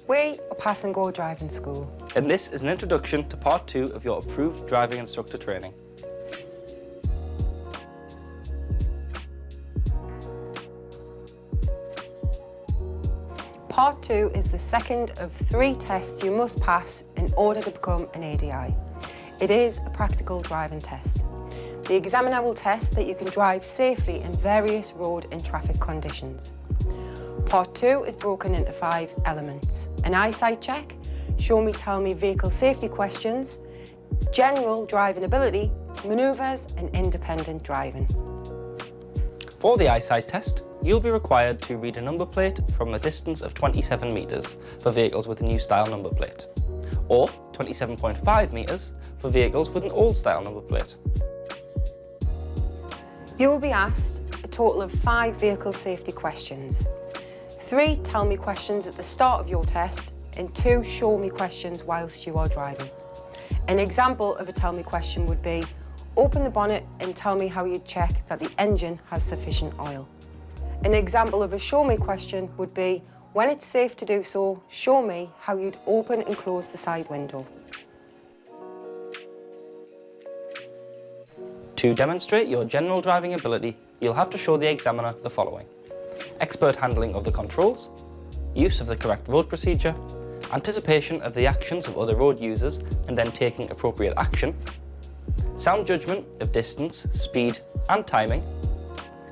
We are Pass and Go Driving School. And this is an introduction to part 2 of your approved driving instructor training. Part 2 is the second of 3 tests you must pass in order to become an ADI. It is a practical driving test. The examiner will test that you can drive safely in various road and traffic conditions. Part 2 is broken into 5 elements: an eyesight check, show me, tell me vehicle safety questions, general driving ability, manoeuvres and independent driving. For the eyesight test, you'll be required to read a number plate from a distance of 27 metres for vehicles with a new style number plate, or 27.5 metres for vehicles with an old style number plate. You will be asked a total of 5 vehicle safety questions. 3 tell me questions at the start of your test and 2 show me questions whilst you are driving. An example of a tell me question would be, open the bonnet and tell me how you'd check that the engine has sufficient oil. An example of a show me question would be, when it's safe to do so, show me how you'd open and close the side window. To demonstrate your general driving ability, you'll have to show the examiner the following: expert handling of the controls, use of the correct road procedure, anticipation of the actions of other road users and then taking appropriate action, sound judgment of distance, speed and timing,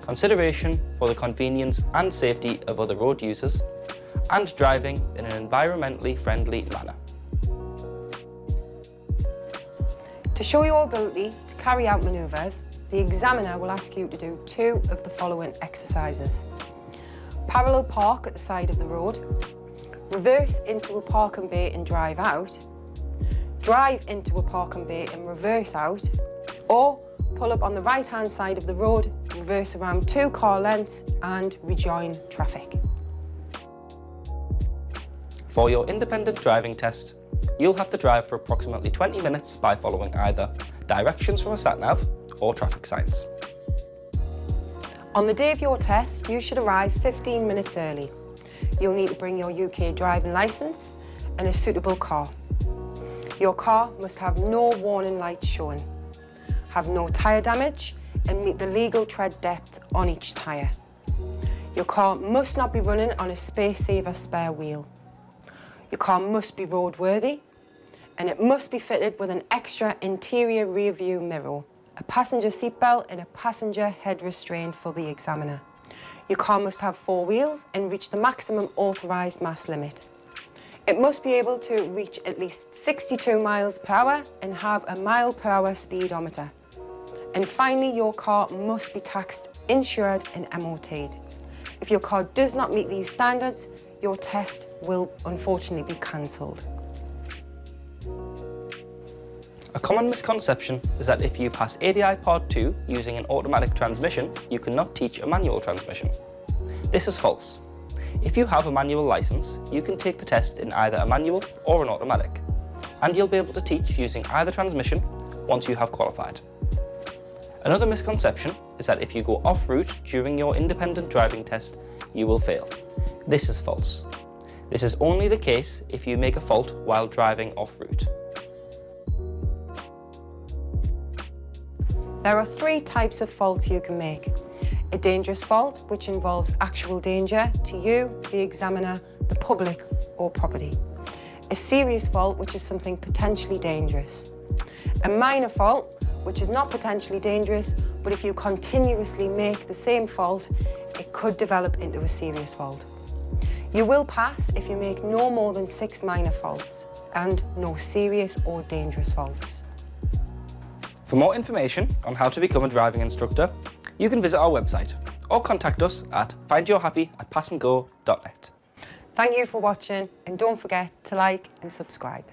consideration for the convenience and safety of other road users, and driving in an environmentally friendly manner. To show your ability to carry out manoeuvres, the examiner will ask you to do 2 of the following exercises: parallel park at the side of the road, reverse into a parking bay and drive out, drive into a parking bay and reverse out, or pull up on the right hand side of the road, reverse around 2 car lengths and rejoin traffic. For your independent driving test, you'll have to drive for approximately 20 minutes by following either directions from a sat-nav or traffic signs. On the day of your test, you should arrive 15 minutes early. You'll need to bring your UK driving licence and a suitable car. Your car must have no warning lights showing, have no tyre damage and meet the legal tread depth on each tyre. Your car must not be running on a space-saver spare wheel. Your car must be roadworthy and it must be fitted with an extra interior rear view mirror, a passenger seatbelt and a passenger head restraint for the examiner. Your car must have 4 wheels and reach the maximum authorised mass limit. It must be able to reach at least 62 miles per hour and have a mile per hour speedometer. And finally, your car must be taxed, insured and MOT'd. If your car does not meet these standards, your test will unfortunately be cancelled. A common misconception is that if you pass ADI Part 2 using an automatic transmission, you cannot teach a manual transmission. This is false. If you have a manual licence, you can take the test in either a manual or an automatic, and you'll be able to teach using either transmission once you have qualified. Another misconception is that if you go off-route during your independent driving test, you will fail. This is false. This is only the case if you make a fault while driving off-route. There are 3 types of faults you can make. A dangerous fault, which involves actual danger to you, the examiner, the public or property. A serious fault, which is something potentially dangerous. A minor fault, which is not potentially dangerous, but if you continuously make the same fault, it could develop into a serious fault. You will pass if you make no more than 6 minor faults and no serious or dangerous faults. For more information on how to become a driving instructor, you can visit our website or contact us at findyourhappy@passandgo.net. Thank you for watching and don't forget to like and subscribe.